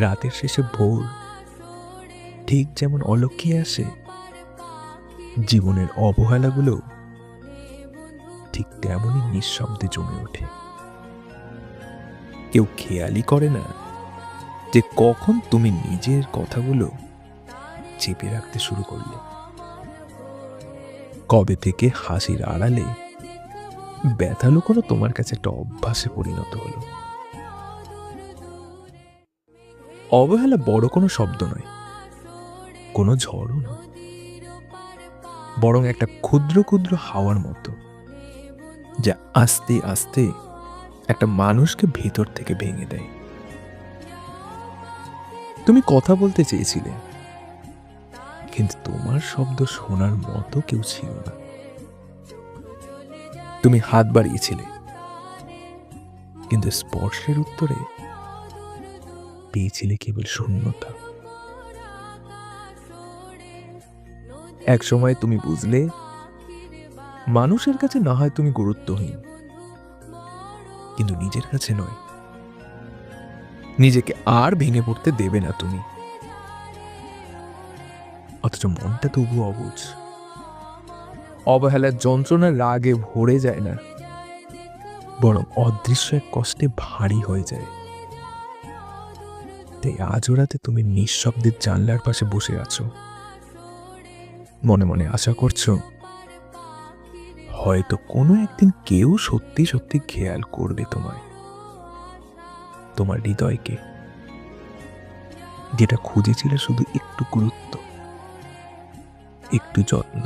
রাতের শেষে ভোর ঠিক যেমন অলক্ষ্যে আসে, জীবনের অবহেলাগুলো ঠিক তেমনই নিঃশব্দে জমে ওঠে। কেউ খেয়ালই করে না যে কখন তুমি নিজের কথাগুলো চেপে রাখতে শুরু করলে, কবে থেকে হাসির আড়ালে ব্যথা লুকোনো তোমার কাছে একটা অভ্যাসে পরিণত হলো। অবহেলা বড় কোনো শব্দ নয়, কোনো ঝড়ও নয়, বরং একটা ক্ষুদ্র ক্ষুদ্র হাওয়ার মতো, যা আস্তে আস্তে একটা মানুষকে ভেতর থেকে ভেঙে দেয়। তুমি কথা বলতে চেয়েছিলে, কিন্তু তোমার শব্দ শোনার মতো কেউ ছিল না। তুমি হাত বাড়িয়েছিলে, কিন্তু স্পর্শের উত্তরে পেয়েছিলে কেবল শূন্যতা। এক সময় তুমি বুঝলে, মানুষের কাছে না হয় তুমি গুরুত্বহীন, কিন্তু নিজের কাছে নয়। নিজেকে আর ভেঙে পড়তে দেবে না তুমি। অথচ মনটা তবু অবুঝ। অবহেলার যন্ত্রণার রাগে ভরে যায় না, বরং অদৃশ্য এক কষ্টে ভারী হয়ে যায়। তাই আজও রাতে তুমি নিঃশব্দের জানলার পাশে বসে আছো, মনে মনে আশা করছো হয়তো কোনো একদিন কেউ সত্যি সত্যি খেয়াল করবে তোমায়, তোমার হৃদয়কে, যেটা খুঁজেছিল শুধু একটু গুরুত্ব, একটু যত্ন।